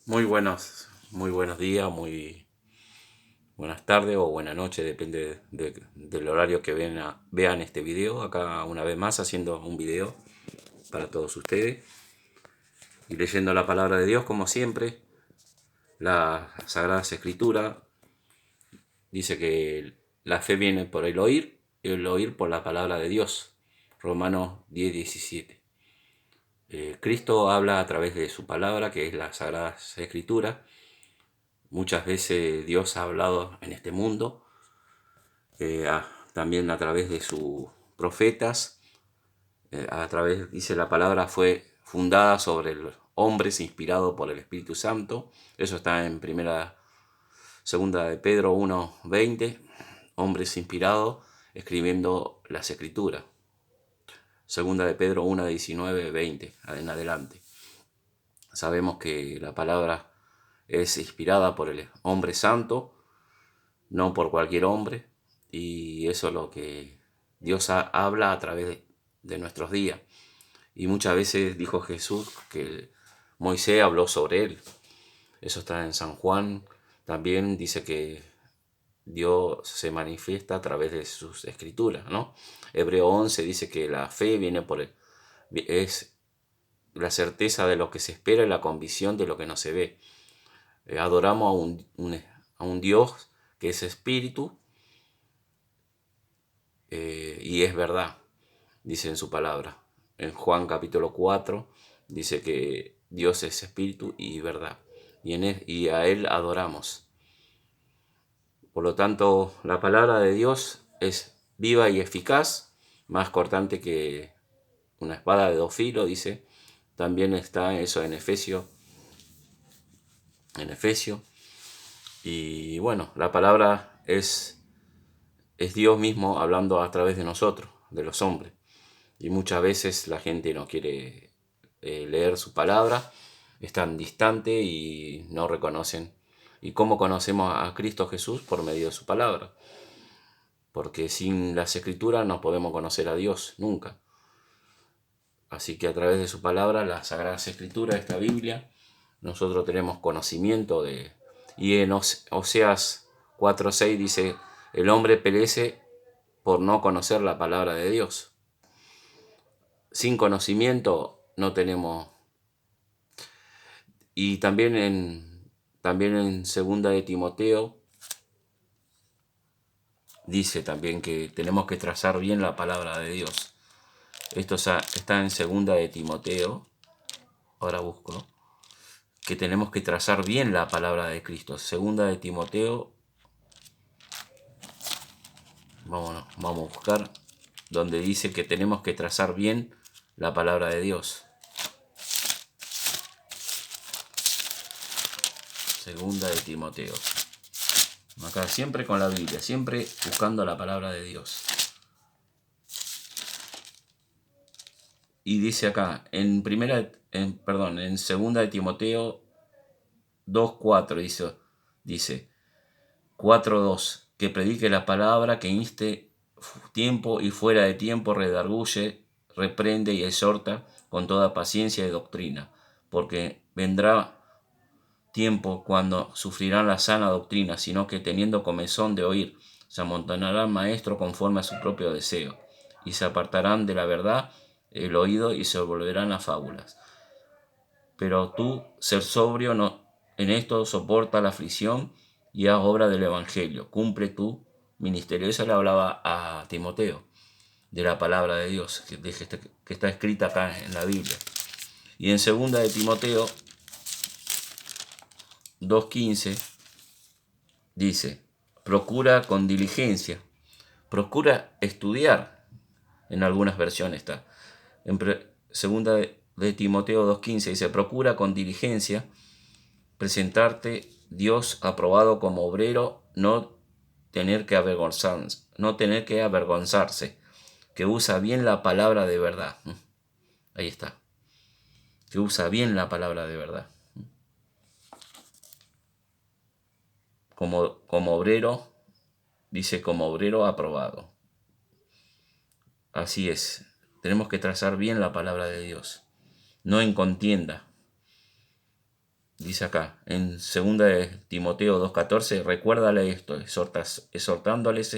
Muy buenos días, muy buenas tardes o buenas noches, depende del horario que vean este video. Acá una vez más haciendo un video para todos ustedes y leyendo la palabra de Dios como siempre. La Sagrada Escritura dice que la fe viene por el oír y el oír por la palabra de Dios. Romanos 10:17. Cristo habla a través de su palabra, que es la Sagrada Escritura. Muchas veces Dios ha hablado en este mundo, también a través de sus profetas, dice la palabra, fue fundada sobre los hombres inspirado por el Espíritu Santo. Eso está en segunda de Pedro 1:20, hombres inspirados escribiendo las Escrituras. Segunda de Pedro 1:19-20 en adelante. Sabemos que la palabra es inspirada por el hombre santo, no por cualquier hombre, y eso es lo que Dios habla a través de nuestros días. Y muchas veces dijo Jesús que Moisés habló sobre él. Eso está en San Juan. También dice que Dios se manifiesta a través de sus escrituras, ¿no? Hebreo 11 dice que la fe es la certeza de lo que se espera y la convicción de lo que no se ve. Adoramos a un Dios que es espíritu, y es verdad, dice en su palabra. En Juan capítulo 4 dice que Dios es espíritu y verdad, y a Él adoramos. Por lo tanto, la palabra de Dios es viva y eficaz, más cortante que una espada de dos filos, dice. También está eso en Efesios. Y bueno, la palabra es Dios mismo hablando a través de nosotros, de los hombres. Y muchas veces la gente no quiere leer su palabra, están distante y no reconocen. ¿Y cómo conocemos a Cristo Jesús? Por medio de su palabra. Porque sin las Escrituras no podemos conocer a Dios nunca. Así que a través de su palabra, las Sagradas Escrituras, esta Biblia, nosotros tenemos conocimiento de... Y en Oseas 4:6 dice, el hombre perece por no conocer la palabra de Dios. Sin conocimiento no tenemos. Y también en segunda de Timoteo dice también que tenemos que trazar bien la palabra de Dios. Esto está en segunda de Timoteo, ahora busco, que tenemos que trazar bien la palabra de Cristo. Segunda de Timoteo, vamos a buscar, donde dice que tenemos que trazar bien la palabra de Dios. Segunda de Timoteo. Acá siempre con la Biblia, siempre buscando la palabra de Dios. Y dice acá, en segunda de Timoteo 2:4 dice 4:2, que predique la palabra, que inste tiempo y fuera de tiempo, redarguye, reprende y exhorta con toda paciencia y doctrina, porque vendrá tiempo cuando sufrirán la sana doctrina, sino que teniendo comezón de oír, se amontonarán maestros conforme a su propio deseo, y se apartarán de la verdad el oído y se volverán a fábulas. Pero tú, ser sobrio en esto, soporta la aflicción y haz obra del Evangelio, cumple tu ministerio. Eso le hablaba a Timoteo, de la palabra de Dios, que está escrita acá en la Biblia. Y en segunda de Timoteo 2:15 dice, procura con diligencia, procura estudiar, en algunas versiones está. En segunda de Timoteo 2:15 dice, procura con diligencia presentarte Dios aprobado como obrero, no tener que avergonzarse, que usa bien la palabra de verdad. Ahí está. Que usa bien la palabra de verdad. Como obrero, dice como obrero aprobado. Así es. Tenemos que trazar bien la palabra de Dios. No en contienda. dice acá, en 2 de Timoteo 2:14, recuérdale esto, exhortándoles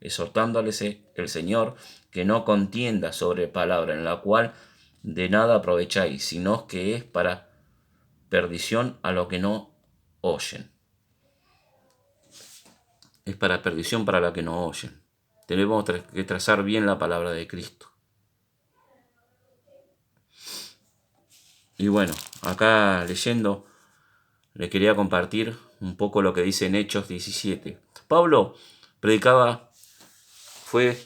el Señor, que no contienda sobre palabra en la cual de nada aprovecháis, sino que es para perdición a los que no oyen. Es para perdición para los que no oyen. Tenemos que trazar bien la palabra de Cristo. Y bueno, acá leyendo, le quería compartir un poco lo que dice en Hechos 17. Pablo fue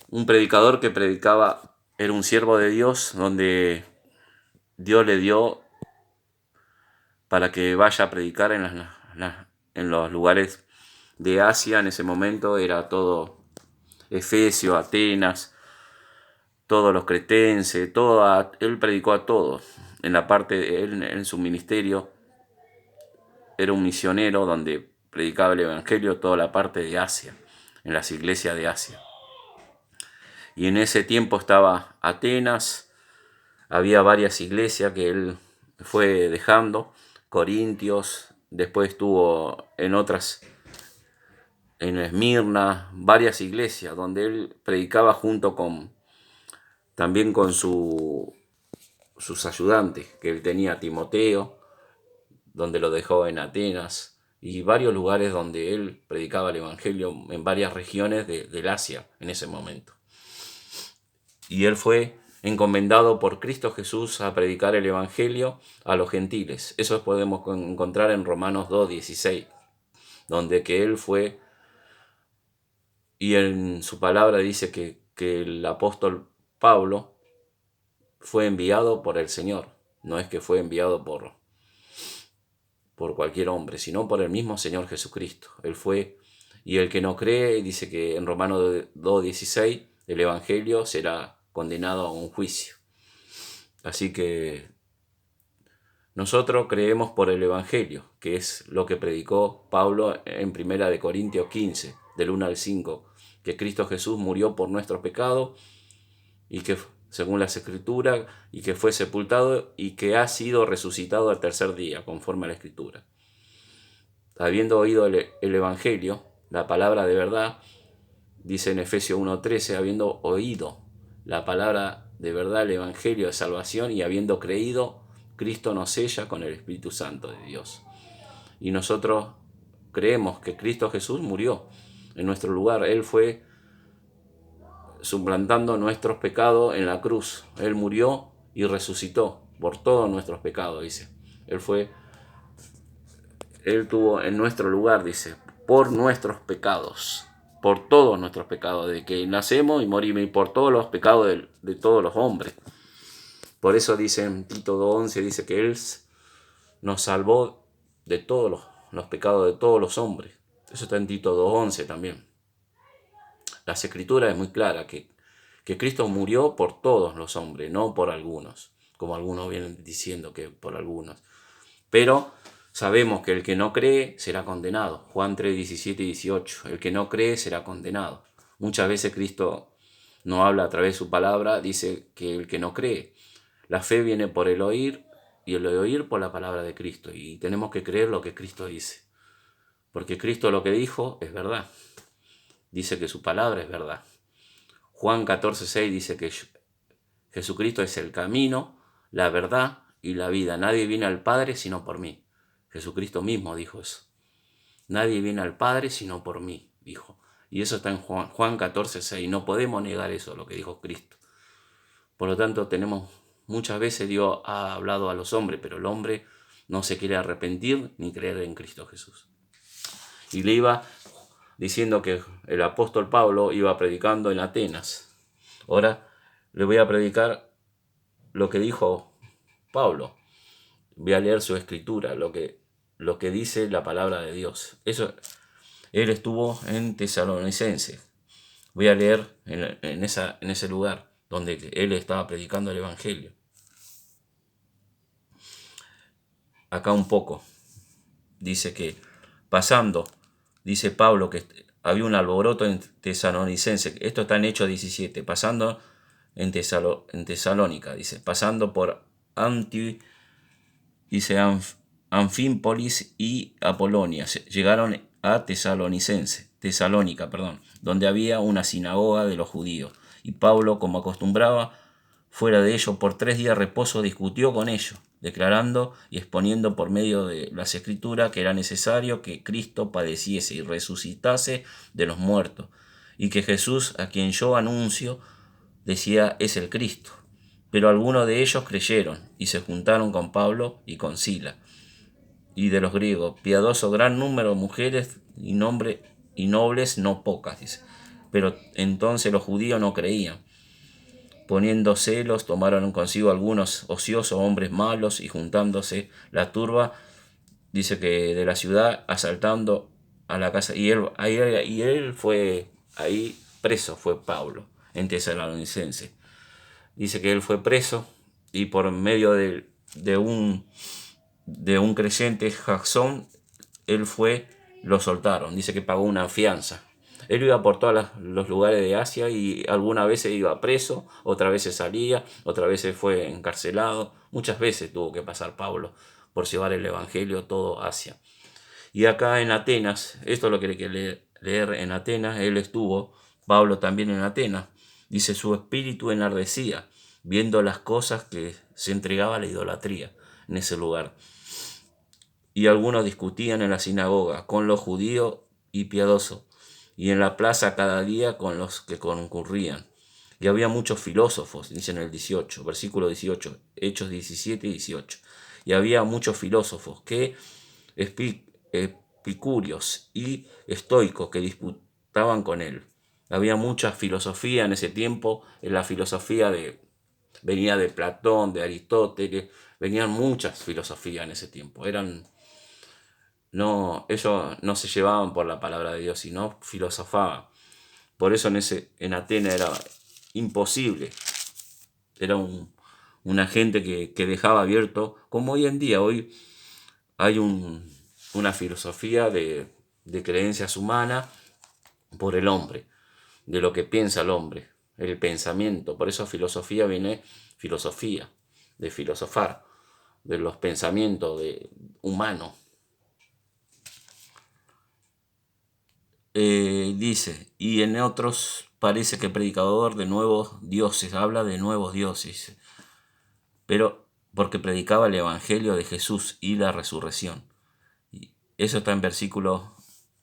un predicador que predicaba, era un siervo de Dios, donde Dios le dio para que vaya a predicar en los lugares de Asia. En ese momento era todo Efesio, Atenas, todos los cretenses, él predicó a todos. En la parte, él en su ministerio era un misionero donde predicaba el evangelio toda la parte de Asia, en las iglesias de Asia. Y en ese tiempo estaba Atenas, había varias iglesias que él fue dejando, Corintios, después estuvo en otras, en Esmirna, varias iglesias donde él predicaba junto también con sus ayudantes, que él tenía Timoteo, donde lo dejó en Atenas, y varios lugares donde él predicaba el evangelio en varias regiones del Asia en ese momento. Y él fue encomendado por Cristo Jesús a predicar el evangelio a los gentiles. Eso podemos encontrar en Romanos 2:16, donde que él fue, y en su palabra dice que el apóstol Pablo fue enviado por el Señor. No es que fue enviado por cualquier hombre, sino por el mismo Señor Jesucristo. Él fue, y el que no cree, dice que en Romanos 2:16, el evangelio será condenado a un juicio. Así que nosotros creemos por el evangelio, que es lo que predicó Pablo en 1 Corintios 15, del 1 al 5, que Cristo Jesús murió por nuestros pecados y que según las Escrituras, y que fue sepultado y que ha sido resucitado al tercer día, conforme a la Escritura. Habiendo oído el Evangelio, la palabra de verdad, dice en Efesios 1:13, habiendo oído la palabra de verdad, el Evangelio de salvación, y habiendo creído, Cristo nos sella con el Espíritu Santo de Dios. Y nosotros creemos que Cristo Jesús murió en nuestro lugar. Él fue suplantando nuestros pecados en la cruz. Él murió y resucitó por todos nuestros pecados, dice. Él tuvo en nuestro lugar, dice, por nuestros pecados, por todos nuestros pecados, de que nacemos y morimos, y por todos los pecados de todos los hombres. Por eso dice en Tito 2:11, dice que Él nos salvó de todos los pecados de todos los hombres. Eso está en Tito 2:11 también. Las Escrituras es muy clara que Cristo murió por todos los hombres, no por algunos, como algunos vienen diciendo que por algunos. Pero sabemos que el que no cree será condenado. Juan 3:17 y 18. El que no cree será condenado. Muchas veces Cristo no habla a través de su palabra, dice que el que no cree. La fe viene por el oír, y el oír por la palabra de Cristo. Y tenemos que creer lo que Cristo dice. Porque Cristo lo que dijo es verdad. Dice que su palabra es verdad. Juan 14:6 dice que Jesucristo es el camino, la verdad y la vida. Nadie viene al Padre sino por mí. Jesucristo mismo dijo eso. Nadie viene al Padre sino por mí, dijo. Y eso está en Juan 14:6. No podemos negar eso, lo que dijo Cristo. Por lo tanto, muchas veces Dios ha hablado a los hombres, pero el hombre no se quiere arrepentir ni creer en Cristo Jesús. Y le iba diciendo que el apóstol Pablo iba predicando en Atenas. Ahora le voy a predicar lo que dijo Pablo. Voy a leer su escritura, lo que dice la palabra de Dios. Eso, él estuvo en Tesalonicenses. Voy a leer en ese lugar donde él estaba predicando el evangelio. Acá un poco. Dice que dice Pablo que había un alboroto en Tesalonicenses. Esto está en Hechos 17. Pasando en Tesalónica, dice. Pasando por dice Anfípolis y Apolonia. Llegaron a Tesalónica, donde había una sinagoga de los judíos. Y Pablo, como acostumbraba, fuera de ello, por 3 días de reposo, discutió con ellos, declarando y exponiendo por medio de las Escrituras que era necesario que Cristo padeciese y resucitase de los muertos, y que Jesús, a quien yo anuncio, decía, es el Cristo. Pero algunos de ellos creyeron y se juntaron con Pablo y con Sila. Y de los griegos, piadoso gran número de mujeres y nobles no pocas, dice. Pero entonces los judíos no creían. Poniendo celos, tomaron consigo algunos ociosos hombres malos y juntándose la turba, dice que de la ciudad, asaltando a la casa. Y él fue ahí preso, fue Pablo, en Tesalonicense. Dice que él fue preso y por medio de un creyente, Jackson, lo soltaron. Dice que pagó una fianza. Él iba por todos los lugares de Asia y algunas veces iba preso, otras veces salía, otras veces fue encarcelado. Muchas veces tuvo que pasar Pablo por llevar el evangelio todo Asia. Y acá en Atenas, esto es lo que hay que leer en Atenas, él estuvo, Pablo también en Atenas. Dice, su espíritu enardecía, viendo las cosas que se entregaba a la idolatría en ese lugar. Y algunos discutían en la sinagoga con los judíos y piadosos, y en la plaza cada día con los que concurrían. Y había muchos filósofos, dice en el 18, versículo 18, Hechos 17 y 18. Y había muchos filósofos que epicúreos y estoicos que disputaban con él. Había mucha filosofía en ese tiempo, en la filosofía venía de Platón, de Aristóteles, venían muchas filosofías en ese tiempo. Ellos no se llevaban por la palabra de Dios, sino filosofaban. Por eso en Atenas era imposible. Era una gente que dejaba abierto, como hoy en día. Hoy hay una filosofía de creencias humanas por el hombre, de lo que piensa el hombre, el pensamiento. Por eso filosofía viene filosofía, de filosofar, de los pensamientos humanos. Dice, y en otros parece que predicador de nuevos dioses, habla de nuevos dioses, pero porque predicaba el evangelio de Jesús y la resurrección. Y eso está en versículos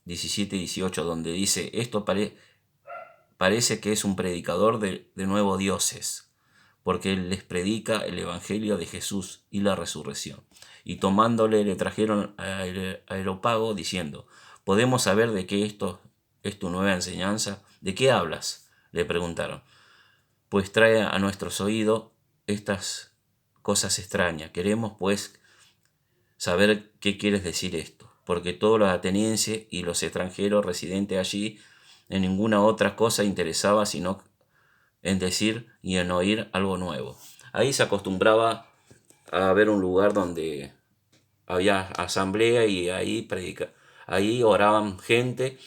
17 y 18, donde dice, esto parece que es un predicador de nuevos dioses, porque él les predica el evangelio de Jesús y la resurrección. Y tomándole le trajeron a Areópago diciendo, ¿podemos saber de qué esto es tu nueva enseñanza? ¿De qué hablas? Le preguntaron. Pues trae a nuestros oídos estas cosas extrañas. Queremos pues saber qué quieres decir esto, porque todos los atenienses y los extranjeros residentes allí en ninguna otra cosa interesaba sino en decir y en oír algo nuevo. Ahí se acostumbraba a ver un lugar donde había asamblea y ahí oraban gente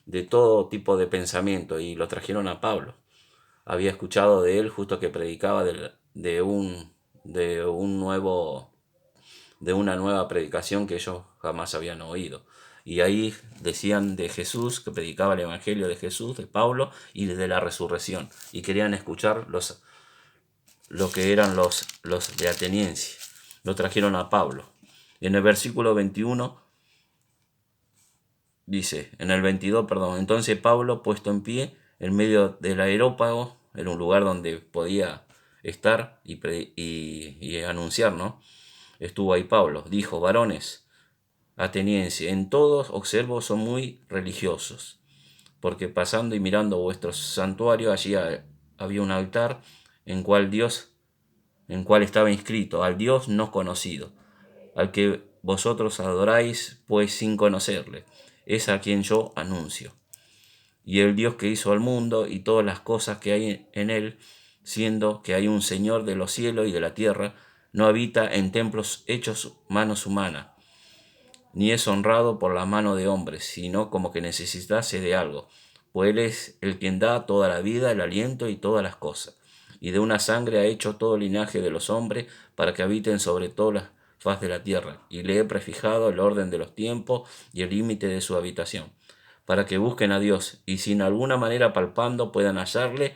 de todo tipo de pensamiento y lo trajeron a Pablo. Había escuchado de él justo que predicaba de una nueva predicación que ellos jamás habían oído. Y ahí decían de Jesús, que predicaba el evangelio de Jesús, de Pablo, y de la resurrección. Y querían escuchar lo que eran los de ateniense. Lo trajeron a Pablo. En el versículo 21 dice, en el 22, perdón, entonces Pablo, puesto en pie, en medio del Areópago, en un lugar donde podía estar y anunciar, ¿no? Estuvo ahí Pablo, dijo, varones atenienses, en todos observo son muy religiosos, porque pasando y mirando vuestro santuario, allí había un altar en cual estaba inscrito, al Dios no conocido, al que vosotros adoráis, pues sin conocerle, es a quien yo anuncio. Y el Dios que hizo al mundo y todas las cosas que hay en él, siendo que hay un Señor de los cielos y de la tierra, no habita en templos hechos manos humanas, ni es honrado por la mano de hombres, sino como que necesitase de algo, pues Él es el quien da toda la vida, el aliento y todas las cosas. Y de una sangre ha hecho todo linaje de los hombres, para que habiten sobre todas las faz de la tierra, y le he prefijado el orden de los tiempos y el límite de su habitación, para que busquen a Dios, y sin alguna manera palpando puedan hallarle,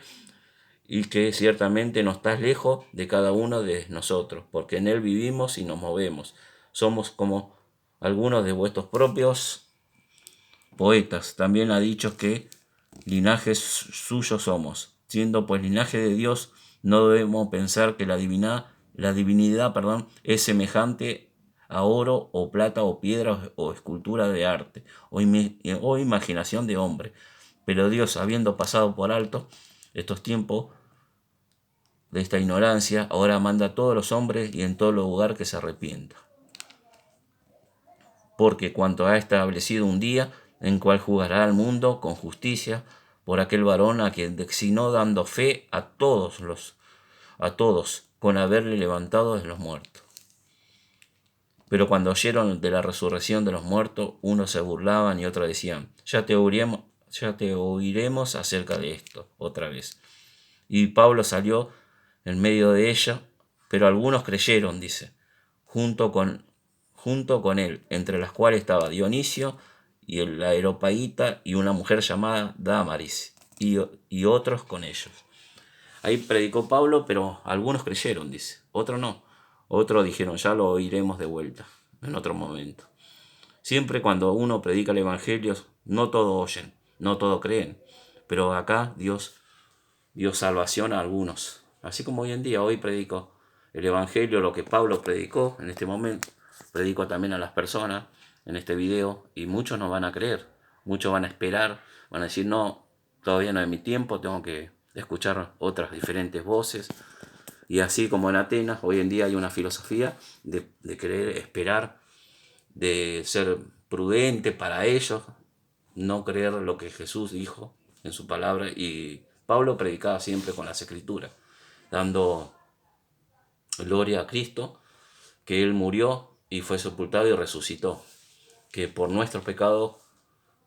y que ciertamente no estás lejos de cada uno de nosotros, porque en Él vivimos y nos movemos. Somos como algunos de vuestros propios poetas. También ha dicho que linajes suyos somos. Siendo pues linaje de Dios, no debemos pensar que la divinidad, es semejante a oro o plata o piedra o escultura de arte o imaginación de hombre. Pero Dios, habiendo pasado por alto estos tiempos de esta ignorancia, ahora manda a todos los hombres y en todo lugar que se arrepienta. Porque cuanto ha establecido un día en cual juzgará al mundo con justicia por aquel varón a quien designó, dando fe a todos con haberle levantado de los muertos. Pero cuando oyeron de la resurrección de los muertos, unos se burlaban y otros decían, ya te oiremos acerca de esto otra vez. Y Pablo salió en medio de ella, pero algunos creyeron, dice, junto con él, entre las cuales estaba Dionisio y el Areópago y una mujer llamada Dámaris, y otros con ellos. Ahí predicó Pablo, pero algunos creyeron, dice, otros no. Otros dijeron, ya lo oiremos de vuelta, en otro momento. Siempre cuando uno predica el Evangelio, no todos oyen, no todos creen, pero acá Dios dio salvación a algunos. Así como hoy en día, hoy predico el Evangelio, lo que Pablo predicó en este momento, predico también a las personas en este video, y muchos no van a creer, muchos van a esperar, van a decir, no, todavía no es mi tiempo, tengo que escuchar otras diferentes voces. Y así como en Atenas, hoy en día hay una filosofía de querer esperar, de ser prudente para ellos, no creer lo que Jesús dijo en su palabra. Y Pablo predicaba siempre con las Escrituras, dando gloria a Cristo, que Él murió y fue sepultado y resucitó, que por nuestros pecados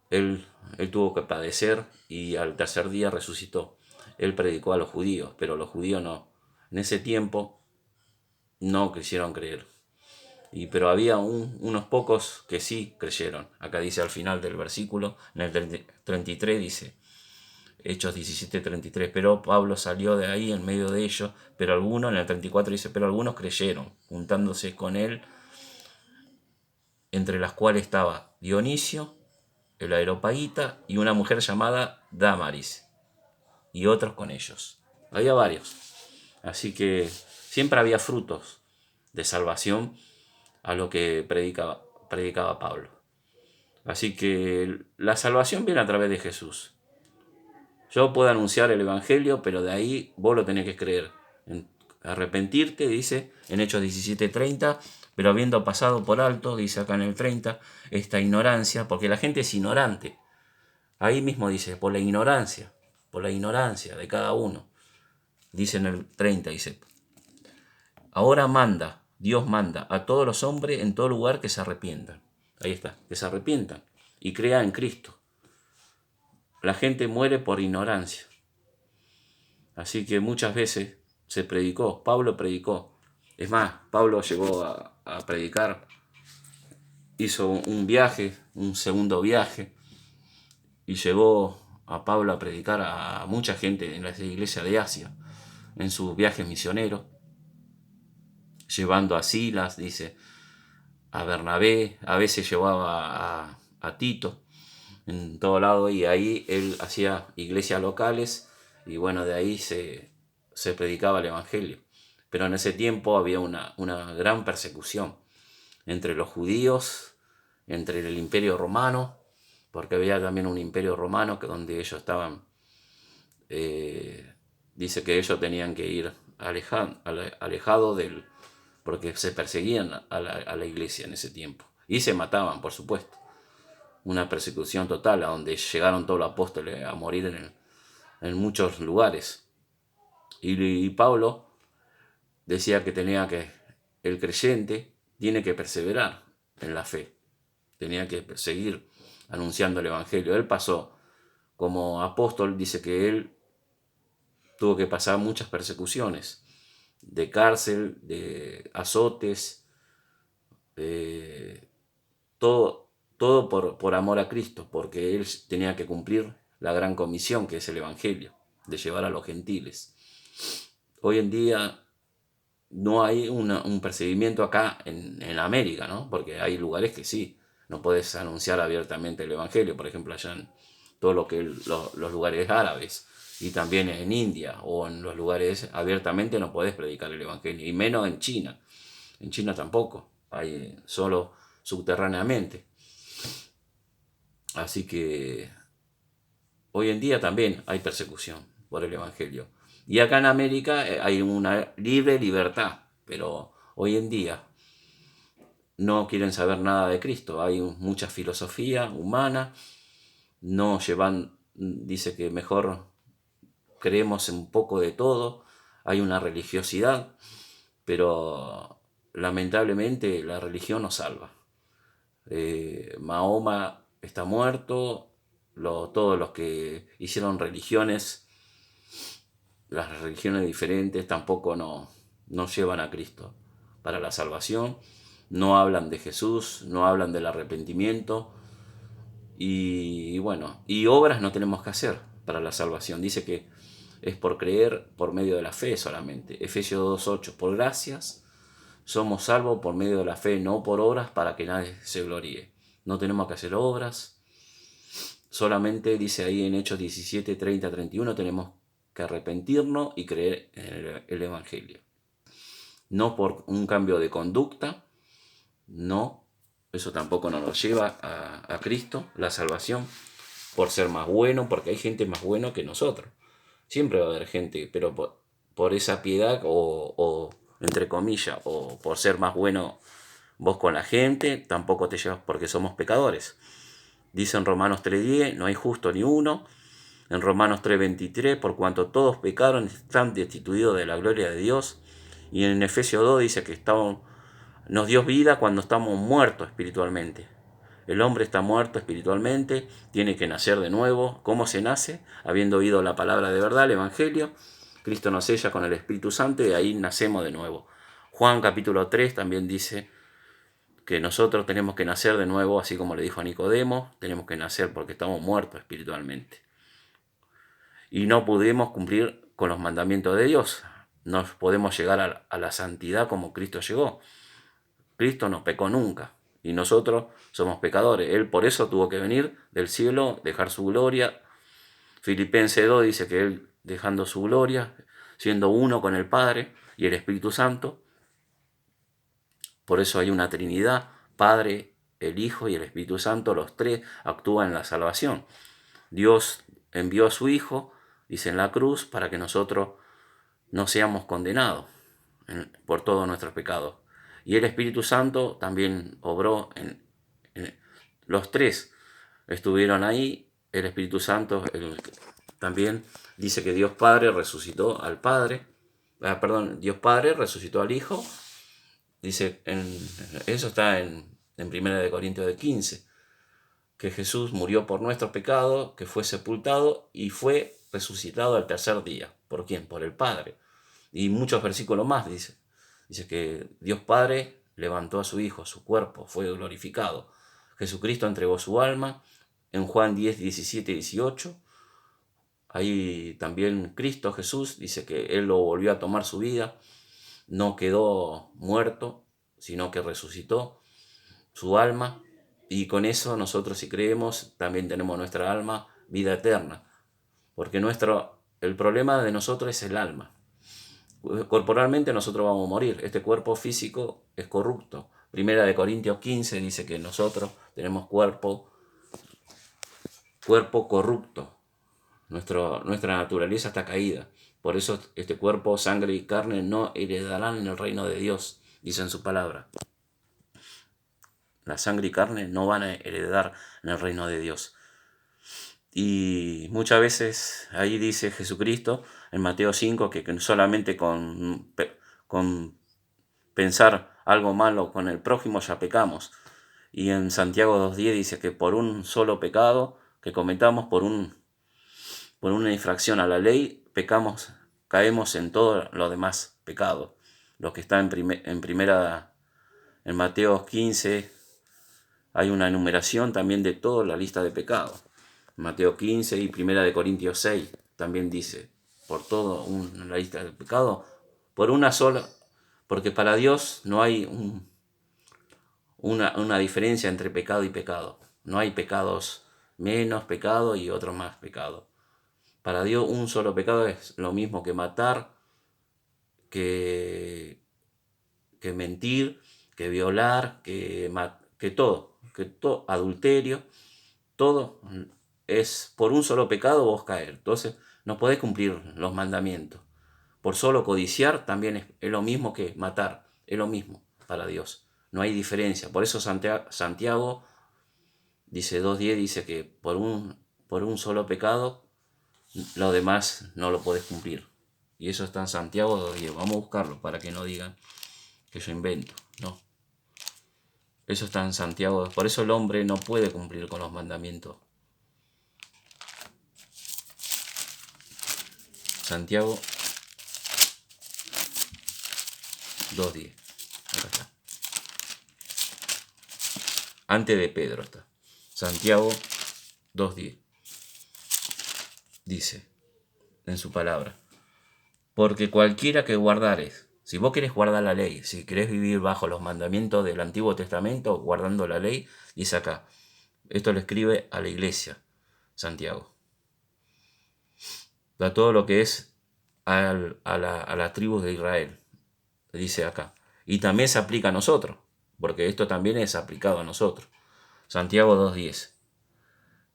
Él tuvo que padecer y al tercer día resucitó. Él predicó a los judíos, pero los judíos no. En ese tiempo no quisieron creer. Pero había unos pocos que sí creyeron. Acá dice al final del versículo, en el 33 dice, Hechos 17:33, pero Pablo salió de ahí en medio de ellos, pero algunos, en el 34 dice, pero algunos creyeron, juntándose con él, entre las cuales estaba Dionisio, el Areópago, y una mujer llamada Dámaris, y otros con ellos. Había varios. Así que siempre había frutos de salvación a lo que predicaba Pablo. Así que la salvación viene a través de Jesús. Yo puedo anunciar el Evangelio, pero de ahí vos lo tenés que creer. Arrepentirte, dice en Hechos 17:30, pero habiendo pasado por alto, dice acá en el 30, esta ignorancia, porque la gente es ignorante. Ahí mismo dice, por la ignorancia de cada uno. Dice en el 30, dice, ahora Dios manda a todos los hombres en todo lugar que se arrepientan. Ahí está, que se arrepientan y crean en Cristo. La gente muere por ignorancia. Así que muchas veces se predicó, Pablo predicó. Es más, Pablo llegó a predicar, hizo un viaje, un segundo viaje, y llegó a Pablo a predicar a mucha gente en las iglesias de Asia, en sus viajes misioneros, llevando a Silas, dice, a Bernabé, a veces llevaba a Tito, en todo lado, y ahí él hacía iglesias locales, y bueno, de ahí se predicaba el Evangelio. Pero en ese tiempo había una gran persecución entre los judíos, entre el imperio romano, porque había también un imperio romano donde ellos estaban, dice que ellos tenían que ir alejados porque se perseguían a la iglesia en ese tiempo, y se mataban, por supuesto. Una persecución total, a donde llegaron todos los apóstoles a morir en muchos lugares. Y Pablo decía que el creyente tiene que perseverar en la fe, tenía que seguir anunciando el Evangelio. Él pasó como apóstol, dice que él tuvo que pasar muchas persecuciones, de cárcel, de azotes, eh, todo por amor a Cristo, porque Él tenía que cumplir la gran comisión que es el Evangelio, de llevar a los gentiles. Hoy en día no hay un percibimiento acá en América, ¿no? Porque hay lugares que sí, no puedes anunciar abiertamente el Evangelio, por ejemplo, allá en todo lo que los lugares árabes, y también en India o en los lugares abiertamente no podés predicar el Evangelio, y menos en China. En China tampoco, hay solo subterráneamente. Así que hoy en día también hay persecución por el Evangelio. Y acá en América hay una libre libertad, pero hoy en día no quieren saber nada de Cristo. Hay mucha filosofía humana, no llevan, dice que mejor creemos en un poco de todo, hay una religiosidad, pero lamentablemente la religión no salva. Mahoma está muerto, todos los que hicieron religiones, las religiones diferentes tampoco no llevan a Cristo para la salvación, no hablan de Jesús, no hablan del arrepentimiento y bueno, y obras no tenemos que hacer para la salvación. Dice que es por creer por medio de la fe solamente. Efesios 2:8, por gracias somos salvos por medio de la fe, no por obras para que nadie se gloríe. No tenemos que hacer obras, solamente dice ahí en Hechos 17, 30, 31, tenemos que arrepentirnos y creer en el Evangelio. No por un cambio de conducta, no, eso tampoco nos lleva a Cristo, la salvación, por ser más bueno, porque hay gente más buena que nosotros. Siempre va a haber gente, pero por esa piedad o entre comillas, o por ser más bueno vos con la gente, tampoco te llevas porque somos pecadores. Dice en Romanos 3:10, no hay justo ni uno. En Romanos 3:23, por cuanto todos pecaron, están destituidos de la gloria de Dios. Y en Efesios 2 dice que nos dio vida cuando estamos muertos espiritualmente. El hombre está muerto espiritualmente, tiene que nacer de nuevo. ¿Cómo se nace? Habiendo oído la palabra de verdad, el Evangelio. Cristo nos sella con el Espíritu Santo y ahí nacemos de nuevo. Juan capítulo 3 también dice que nosotros tenemos que nacer de nuevo, así como le dijo a Nicodemo, tenemos que nacer porque estamos muertos espiritualmente. Y no pudimos cumplir con los mandamientos de Dios. No podemos llegar a la santidad como Cristo llegó. Cristo no pecó nunca y nosotros somos pecadores. Él por eso tuvo que venir del cielo, dejar su gloria. Filipenses 2 dice que Él dejando su gloria, siendo uno con el Padre y el Espíritu Santo. Por eso hay una Trinidad, Padre, el Hijo y el Espíritu Santo, los tres actúan en la salvación. Dios envió a su Hijo, dice en la cruz, para que nosotros no seamos condenados por todos nuestros pecados. Y el Espíritu Santo también obró en los tres estuvieron ahí. El Espíritu Santo también dice que Dios Padre resucitó al Padre. Dios Padre resucitó al Hijo. Dice, eso está en 1 Corintios 15, que Jesús murió por nuestros pecados, que fue sepultado y fue resucitado al tercer día. ¿Por quién? Por el Padre. Y muchos versículos más dice. Dice que Dios Padre levantó a su Hijo, su cuerpo fue glorificado. Jesucristo entregó su alma. En Juan 10, 17 y 18. Ahí también Cristo Jesús dice que Él lo volvió a tomar su vida. No quedó muerto, sino que resucitó su alma. Y con eso nosotros, si creemos, también tenemos nuestra alma, vida eterna. Porque el problema de nosotros es el alma. Corporalmente nosotros vamos a morir. Este cuerpo físico es corrupto. 1 Corintios 15 dice que nosotros tenemos cuerpo corrupto. Nuestra naturaleza está caída. Por eso este cuerpo, sangre y carne no heredarán en el reino de Dios, dice en su palabra. La sangre y carne no van a heredar en el reino de Dios. Y muchas veces ahí dice Jesucristo en Mateo 5 que solamente con pensar algo malo con el prójimo ya pecamos. Y en Santiago 2:10 dice que por un solo pecado que cometamos, por una infracción a la ley, caemos en todo lo demás pecado. Lo que está en primera En Mateo 15 hay una enumeración también de toda la lista de pecados. Mateo 15 y 1 Corintios 6 también dice, por todo una lista de pecados, por una sola, porque para Dios no hay una diferencia entre pecado y pecado. No hay pecados menos pecado y otros más pecado. Para Dios un solo pecado es lo mismo que matar, que mentir, que violar, que todo, adulterio, todo es por un solo pecado vos caer. Entonces no podés cumplir los mandamientos. Por solo codiciar también es lo mismo que matar, es lo mismo para Dios. No hay diferencia. Por eso Santiago dice 2:10, dice que por un solo pecado lo demás no lo podés cumplir. Y eso está en Santiago 2:10. Vamos a buscarlo para que no digan que yo invento. No. Eso está en Santiago. Por eso el hombre no puede cumplir con los mandamientos. Santiago 2:10. Acá está. Antes de Pedro está. Santiago 2:10. Dice en su palabra: porque cualquiera que guardares, si vos querés guardar la ley, si querés vivir bajo los mandamientos del Antiguo Testamento, guardando la ley, dice acá, esto lo escribe a la iglesia, Santiago, a todo lo que es a la tribu de Israel, dice acá. Y también se aplica a nosotros, porque esto también es aplicado a nosotros. Santiago 2:10.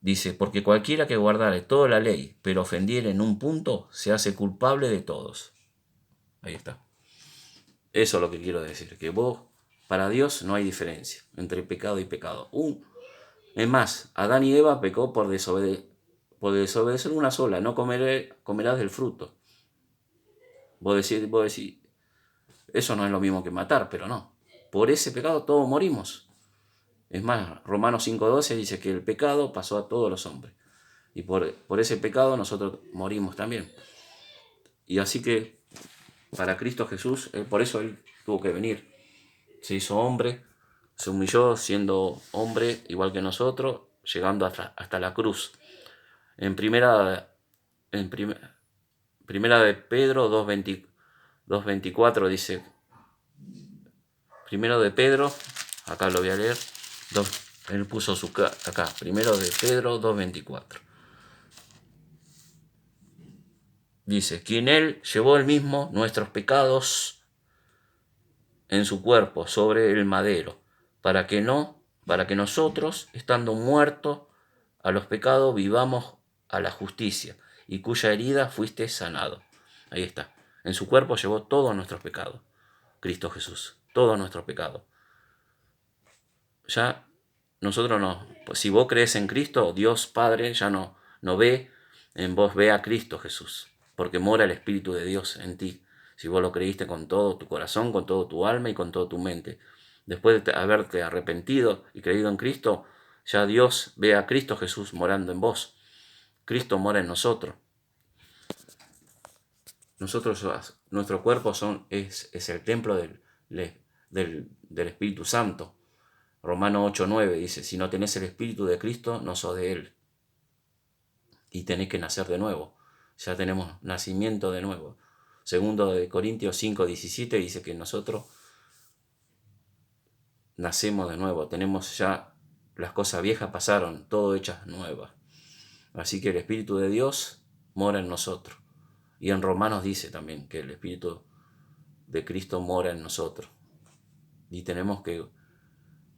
Dice, porque cualquiera que guardare toda la ley, pero ofendiere en un punto, se hace culpable de todos. Ahí está. Eso es lo que quiero decir, que para Dios no hay diferencia entre pecado y pecado. Es más, Adán y Eva pecó por desobedecer una sola, no comerás del fruto. Vos decís, eso no es lo mismo que matar, pero no. Por ese pecado todos morimos. Es más, Romanos 5:12 dice que el pecado pasó a todos los hombres. Y por ese pecado nosotros morimos también. Y así que para Cristo Jesús, por eso Él tuvo que venir. Se hizo hombre, se humilló siendo hombre igual que nosotros, llegando hasta la cruz. En primera de Pedro 2:24 dice, primero de Pedro, acá lo voy a leer, él puso acá, primero de Pedro 2:24. Dice, quien él llevó él mismo nuestros pecados en su cuerpo sobre el madero, para que nosotros, estando muertos a los pecados, vivamos a la justicia, y cuya herida fuiste sanado. Ahí está. En su cuerpo llevó todos nuestros pecados. Cristo Jesús, todos nuestros pecados. Ya nosotros no, pues si vos crees en Cristo, Dios Padre ya no ve en vos, ve a Cristo Jesús, porque mora el Espíritu de Dios en ti. Si vos lo creíste con todo tu corazón, con todo tu alma y con toda tu mente. Después de haberte arrepentido y creído en Cristo, ya Dios ve a Cristo Jesús morando en vos. Cristo mora en nosotros. Nuestro cuerpo es el templo del Espíritu Santo. Romanos 8:9 dice, si no tenés el Espíritu de Cristo, no sos de Él. Y tenés que nacer de nuevo. Ya tenemos nacimiento de nuevo. 2 Corintios 5:17 dice que nosotros nacemos de nuevo. Tenemos ya, las cosas viejas pasaron, todo hechas nuevas. Así que el Espíritu de Dios mora en nosotros. Y en Romanos dice también que el Espíritu de Cristo mora en nosotros. Y tenemos que...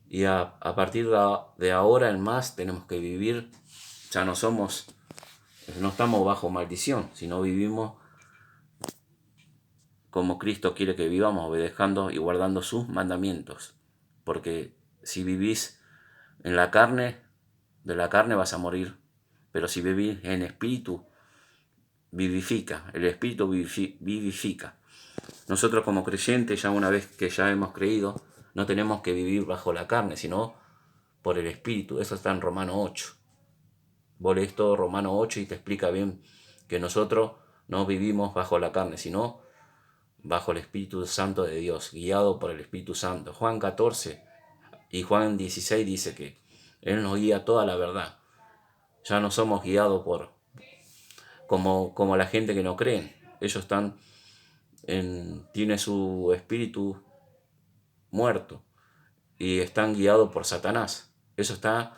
Y a partir de ahora en más tenemos que vivir, ya no estamos bajo maldición, sino vivimos como Cristo quiere que vivamos, obedeciendo y guardando sus mandamientos. Porque si vivís en la carne, de la carne vas a morir. Pero si vivís en espíritu, vivifica. El espíritu vivifica. Nosotros como creyentes, ya una vez que ya hemos creído, no tenemos que vivir bajo la carne, sino por el Espíritu. Eso está en Romanos 8. Vos lees todo Romanos 8 y te explica bien que nosotros no vivimos bajo la carne, sino bajo el Espíritu Santo de Dios, guiado por el Espíritu Santo. Juan 14 y Juan 16 dice que Él nos guía toda la verdad. Ya no somos guiados como la gente que no cree. Ellos tiene su espíritu muerto y están guiados por Satanás. Eso está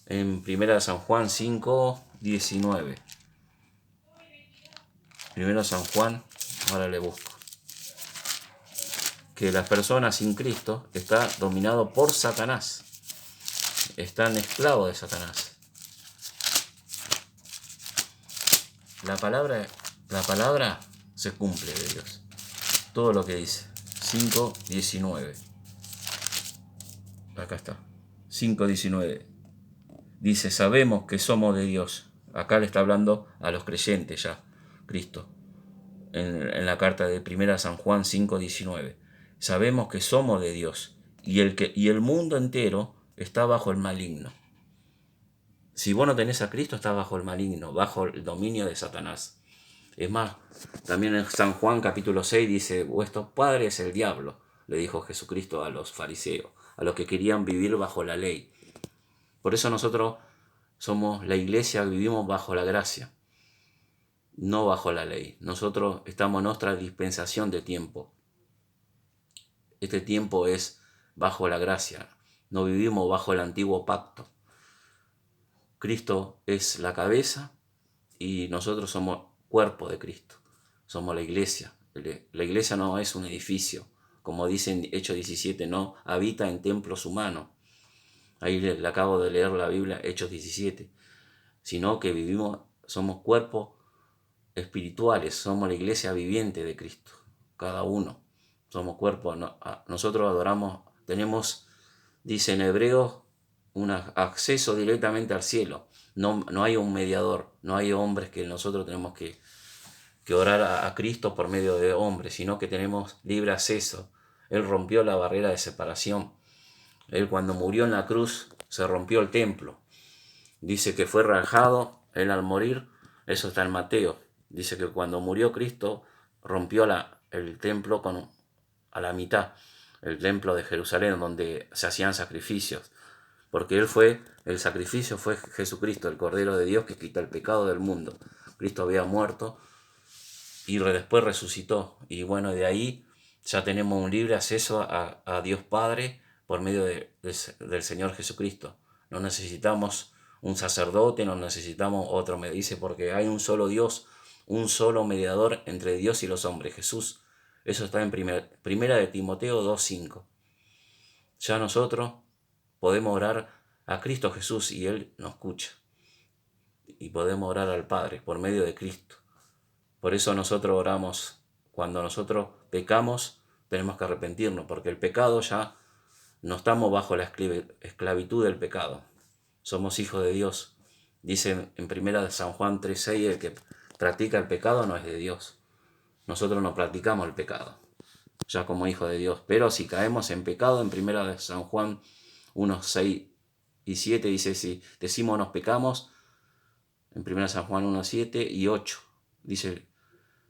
en 1 San Juan 5, 19. 1 San Juan, ahora le busco. Que las personas sin Cristo está dominado por Satanás. Están esclavos de Satanás. La palabra se cumple de Dios. Todo lo que dice. 5:19. Acá está. 5:19. Dice, sabemos que somos de Dios. Acá le está hablando a los creyentes ya, Cristo. En la carta de 1 San Juan 5:19. Sabemos que somos de Dios y el mundo entero está bajo el maligno. Si vos no tenés a Cristo, está bajo el maligno, bajo el dominio de Satanás. Es más, también en San Juan capítulo 6 dice, vuestro padre es el diablo, le dijo Jesucristo a los fariseos, a los que querían vivir bajo la ley. Por eso nosotros somos la iglesia, vivimos bajo la gracia, no bajo la ley. Nosotros estamos en nuestra dispensación de tiempo. Este tiempo es bajo la gracia, no vivimos bajo el antiguo pacto. Cristo es la cabeza y nosotros somos cuerpo de Cristo, somos la iglesia. La iglesia no es un edificio, como dice en Hechos 17, no habita en templos humanos. Ahí le acabo de leer la Biblia, Hechos 17, sino que somos cuerpos espirituales, somos la iglesia viviente de Cristo, cada uno. Somos cuerpos, nosotros adoramos, tenemos, dice en Hebreos, un acceso directamente al cielo. No hay un mediador, no hay hombres que nosotros tenemos que orar a Cristo por medio de hombres, sino que tenemos libre acceso. Él rompió la barrera de separación. Él cuando murió en la cruz se rompió el templo. Dice que fue rajado, él al morir, eso está en Mateo. Dice que cuando murió Cristo rompió el templo a la mitad, el templo de Jerusalén donde se hacían sacrificios. Porque el sacrificio fue Jesucristo, el Cordero de Dios que quita el pecado del mundo. Cristo había muerto y después resucitó. Y bueno, de ahí ya tenemos un libre acceso a Dios Padre por medio del Señor Jesucristo. No necesitamos un sacerdote, no necesitamos otro, me dice, porque hay un solo Dios, un solo mediador entre Dios y los hombres, Jesús. Eso está en primera de Timoteo 2:5. Ya nosotros podemos orar a Cristo Jesús y Él nos escucha. Y podemos orar al Padre por medio de Cristo. Por eso nosotros oramos. Cuando nosotros pecamos, tenemos que arrepentirnos, porque el pecado ya no estamos bajo la esclavitud del pecado. Somos hijos de Dios. Dice en 1 San Juan 3:6, el que practica el pecado no es de Dios. Nosotros no practicamos el pecado, ya como hijos de Dios. Pero si caemos en pecado, en 1 San Juan 1:6 y 7 dice, si decimos nos pecamos, en 1 San Juan 1:7 y 8, dice,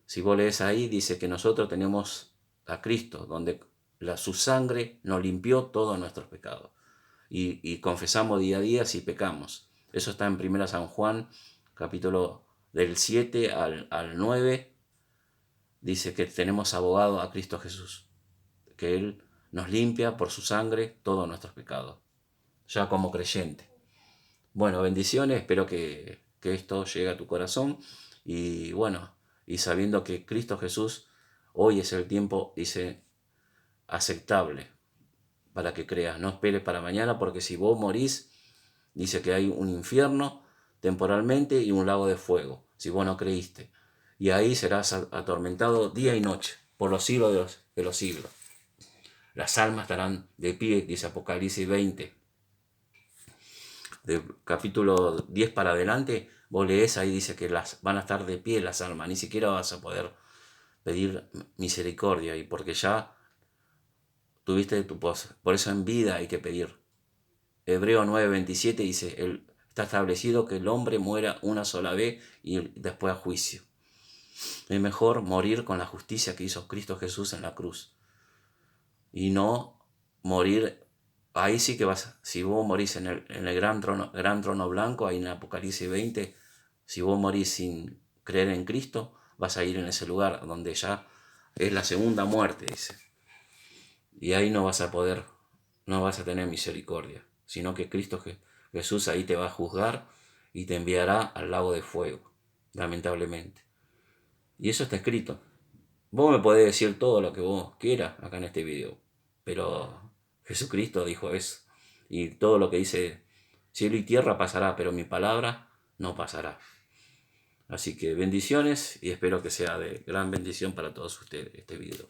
si vos lees ahí, dice que nosotros tenemos a Cristo, donde su sangre nos limpió todos nuestros pecados. Y confesamos día a día si pecamos. Eso está en 1 San Juan, capítulo del 7 al 9, dice que tenemos abogado a Cristo Jesús, que Él nos limpia por su sangre todos nuestros pecados, ya como creyente. Bueno, bendiciones, espero que esto llegue a tu corazón y bueno, y sabiendo que Cristo Jesús hoy es el tiempo, dice, aceptable para que creas. No esperes para mañana, porque si vos morís, dice que hay un infierno temporalmente y un lago de fuego, si vos no creíste. Y ahí serás atormentado día y noche, por los siglos de los siglos. Las almas estarán de pie, dice Apocalipsis 20. De capítulo 10 para adelante, vos lees ahí, dice que van a estar de pie las almas, ni siquiera vas a poder pedir misericordia, y porque ya tuviste por eso en vida hay que pedir. Hebreo 9:27 dice, está establecido que el hombre muera una sola vez y después a juicio. Es mejor morir con la justicia que hizo Cristo Jesús en la cruz. Y no morir, ahí sí que vas, si vos morís en el gran trono blanco, ahí en Apocalipsis 20, si vos morís sin creer en Cristo, vas a ir en ese lugar donde ya es la segunda muerte, dice. Y ahí no vas a poder, no vas a tener misericordia, sino que Cristo Jesús ahí te va a juzgar y te enviará al lago de fuego, lamentablemente. Y eso está escrito. Vos me podés decir todo lo que vos quieras acá en este video, pero Jesucristo dijo eso. Y todo lo que dice cielo y tierra pasará, pero mi palabra no pasará. Así que bendiciones y espero que sea de gran bendición para todos ustedes este video.